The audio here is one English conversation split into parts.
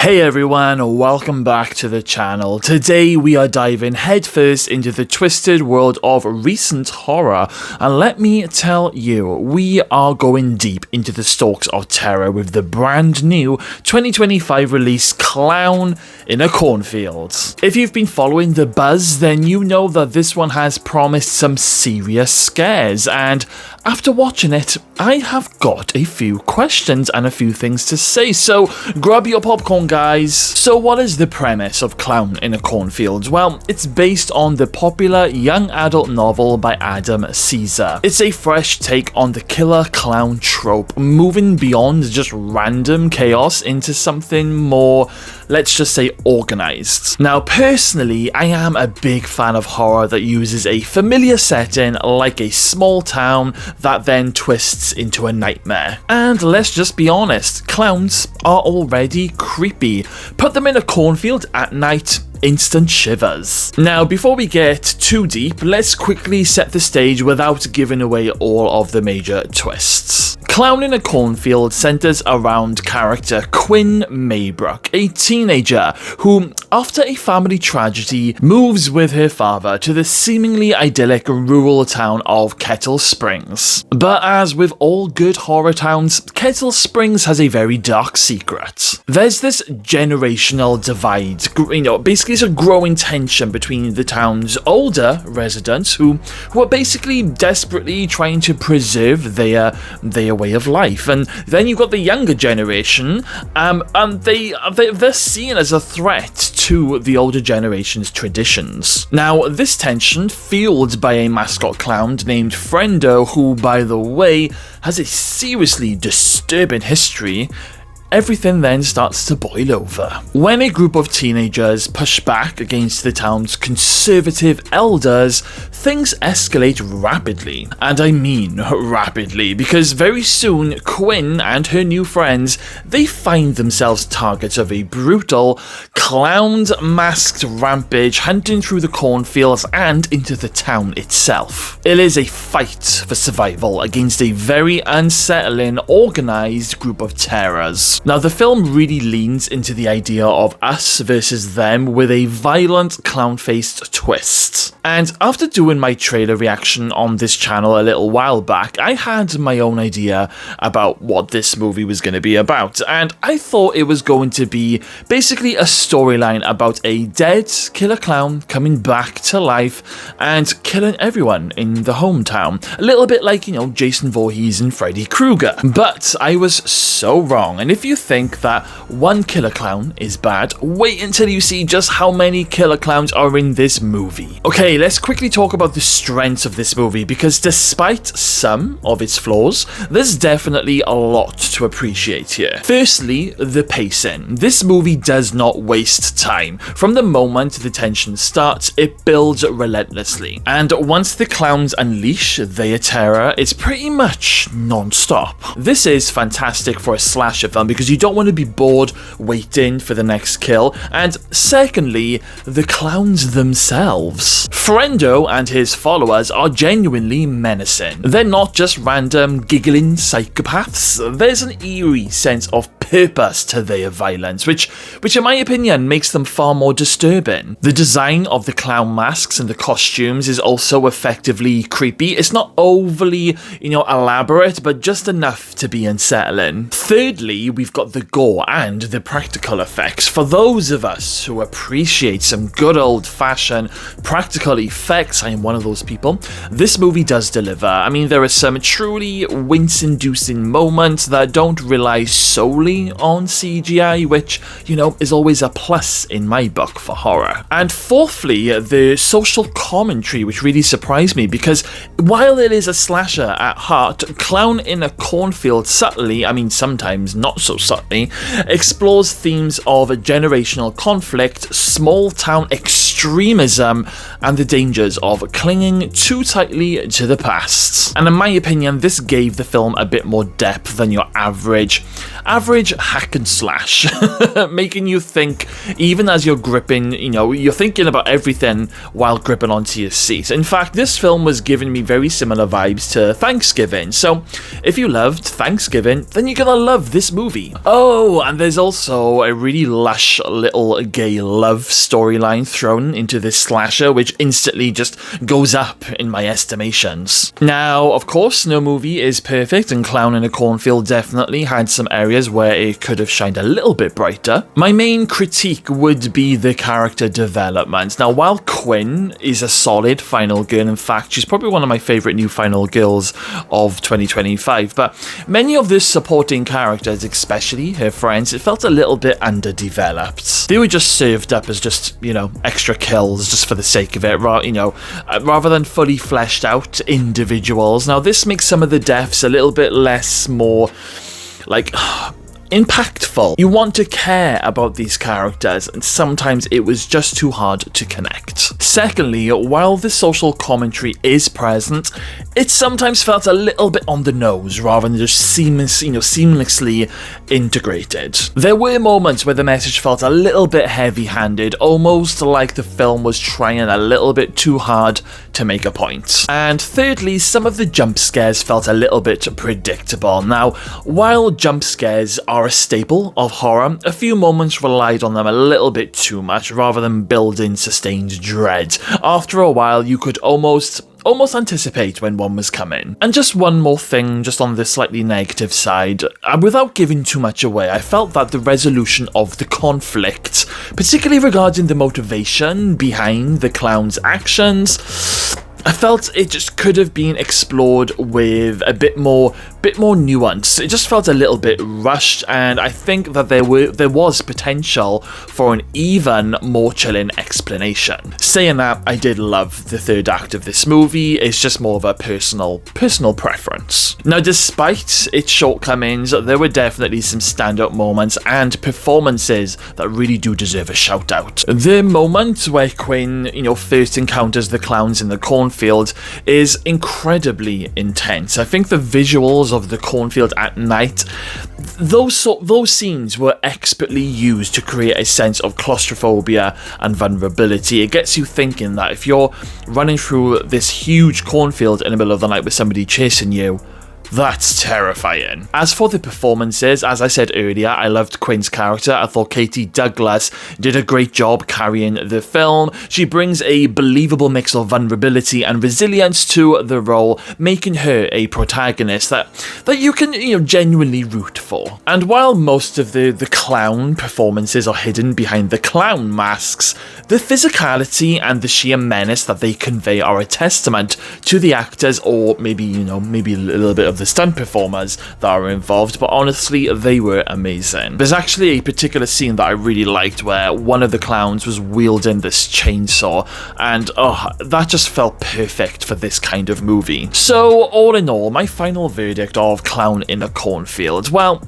Hey everyone, welcome back to the channel. Today we are diving headfirst into the twisted world of recent horror, and let me tell you, we are going deep into the stalks of terror with the brand new 2025 release Clown in a Cornfield. If you've been following the buzz, then you know that this one has promised some serious scares, and after watching it, I have got a few questions and a few things to say, so grab your popcorn guys. So what is the premise of Clown in a Cornfield? Well, it's based on the popular young adult novel by Adam Cesare. It's a fresh take on the killer clown trope, moving beyond just random chaos into something more, let's just say, organized. Now, personally, I am a big fan of horror that uses a familiar setting like a small town that then twists into a nightmare. And let's just be honest, clowns are already creepy. Put them in a cornfield at night, instant shivers. Now, before we get too deep, let's quickly set the stage without giving away all of the major twists. Clown in a Cornfield centers around character Quinn Maybrook, a teenager who, after a family tragedy, moves with her father to the seemingly idyllic rural town of Kettle Springs. But as with all good horror towns, Kettle Springs has a very dark secret. There's this generational divide, basically it's a growing tension between the town's older residents who are basically desperately trying to preserve their way of life, and then you've got the younger generation, and they're seen as a threat to the older generation's traditions. Now, this tension, fueled by a mascot clown named Frendo, who, by the way, has a seriously disturbing history, everything then starts to boil over. When a group of teenagers push back against the town's conservative elders, things escalate rapidly. And I mean rapidly, because very soon, Quinn and her new friends, they find themselves targets of a brutal, clown-masked rampage hunting through the cornfields and into the town itself. It is a fight for survival against a very unsettling, organized group of terrors. Now, the film really leans into the idea of us versus them with a violent, clown-faced twist. And after doing my trailer reaction on this channel a little while back, I had my own idea about what this movie was going to be about, and I thought it was going to be basically a storyline about a dead killer clown coming back to life and killing everyone in the hometown. A little bit like, Jason Voorhees and Freddy Krueger. But I was so wrong, and if you think that one killer clown is bad, wait until you see just how many killer clowns are in this movie. Okay, let's quickly talk about the strengths of this movie, because despite some of its flaws, there's definitely a lot to appreciate here. Firstly, the pacing. This movie does not waste time. From the moment the tension starts, it builds relentlessly. And once the clowns unleash their terror, it's pretty much non-stop. This is fantastic for a slasher film because you don't want to be bored waiting for the next kill. And secondly, the clowns themselves. Frendo and his followers are genuinely menacing. They're not just random giggling psychopaths. There's an eerie sense of purpose to their violence, which in my opinion makes them far more disturbing. The design of the clown masks and the costumes is also effectively creepy. It's not overly, elaborate, but just enough to be unsettling. Thirdly, we've got the gore and the practical effects. For those of us who appreciate some good old-fashioned practical effects, I am one of those people, this movie does deliver. I mean, there are some truly wince-inducing moments that don't rely solely on CGI, which, is always a plus in my book for horror. And fourthly, the social commentary, which really surprised me, because while it is a slasher at heart, Clown in a Cornfield subtly, sometimes not so subtly, explores themes of generational conflict, small-town extremism, and the dangers of clinging too tightly to the past. And in my opinion, this gave the film a bit more depth than your average huge hack and slash, making you think even as you're gripping, you're thinking about everything while gripping onto your seat. In fact, this film was giving me very similar vibes to Thanksgiving, so if you loved Thanksgiving, then you're gonna love this movie. Oh, and there's also a really lush little gay love storyline thrown into this slasher, which instantly just goes up in my estimations. Now, of course, no movie is perfect, and Clown in a Cornfield definitely had some areas where it could have shined a little bit brighter. My main critique would be the character development. Now, while Quinn is a solid final girl, in fact, she's probably one of my favourite new final girls of 2025, but many of the supporting characters, especially her friends, it felt a little bit underdeveloped. They were just served up as just, extra kills just for the sake of it, rather than fully fleshed out individuals. Now, this makes some of the deaths a little bit more impactful. You want to care about these characters, and sometimes it was just too hard to connect. Secondly, while the social commentary is present, it sometimes felt a little bit on the nose rather than just seamlessly integrated. There were moments where the message felt a little bit heavy-handed, almost like the film was trying a little bit too hard to make a point. And thirdly, some of the jump scares felt a little bit predictable. Now, while jump scares are a staple of horror, a few moments relied on them a little bit too much rather than building sustained dread. After a while, you could almost anticipate when one was coming. And just one more thing, just on the slightly negative side, without giving too much away, I felt that the resolution of the conflict, particularly regarding the motivation behind the clown's actions, I felt it just could have been explored with a bit more nuance. It just felt a little bit rushed, and I think that there was potential for an even more chilling explanation. Saying that, I did love the third act of this movie. It's just more of a personal preference. Now, despite its shortcomings, there were definitely some standout moments and performances that really do deserve a shout out. The moment where Quinn, first encounters the clowns in the cornfield is incredibly intense. I think the visuals of the cornfield at night, those scenes were expertly used to create a sense of claustrophobia and vulnerability. It gets you thinking that if you're running through this huge cornfield in the middle of the night with somebody chasing you, that's terrifying. As for the performances, as I said earlier, I loved Quinn's character. I thought Katie Douglas did a great job carrying the film. She brings a believable mix of vulnerability and resilience to the role, making her a protagonist that you can genuinely root for. And while most of the clown performances are hidden behind the clown masks, the physicality and the sheer menace that they convey are a testament to the actors, or maybe a little bit of the stunt performers that are involved, but honestly, they were amazing. There's actually a particular scene that I really liked where one of the clowns was wielding this chainsaw, and that just felt perfect for this kind of movie. So, all in all, my final verdict of Clown in a Cornfield, well,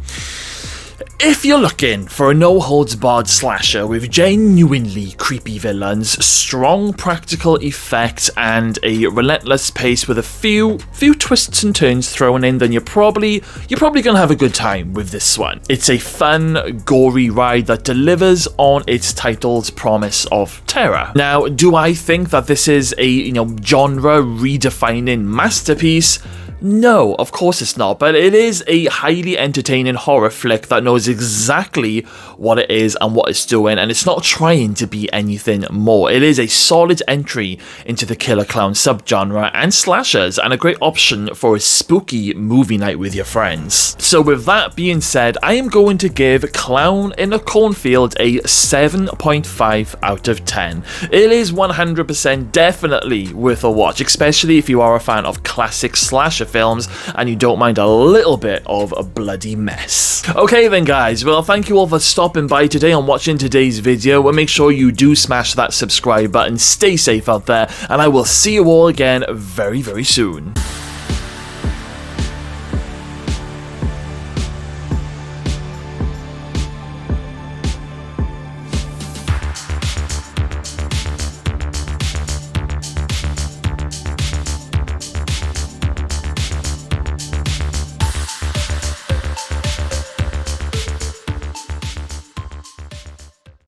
if you're looking for a no-holds-barred slasher with genuinely creepy villains, strong practical effects, and a relentless pace with a few twists and turns thrown in, then you're probably gonna have a good time with this one. It's a fun, gory ride that delivers on its title's promise of terror. Now, do I think that this is a genre-redefining masterpiece? No, of course it's not, but it is a highly entertaining horror flick that knows exactly what it is and what it's doing, and it's not trying to be anything more. It is a solid entry into the killer clown subgenre and slashers, and a great option for a spooky movie night with your friends. So with that being said, I am going to give Clown in a Cornfield a 7.5 out of 10. It is 100% definitely worth a watch, especially if you are a fan of classic slasher films and you don't mind a little bit of a bloody mess. Okay then guys, well thank you all for stopping by today and watching today's video, and make sure you do smash that subscribe button. Stay safe out there, and I will see you all again very soon.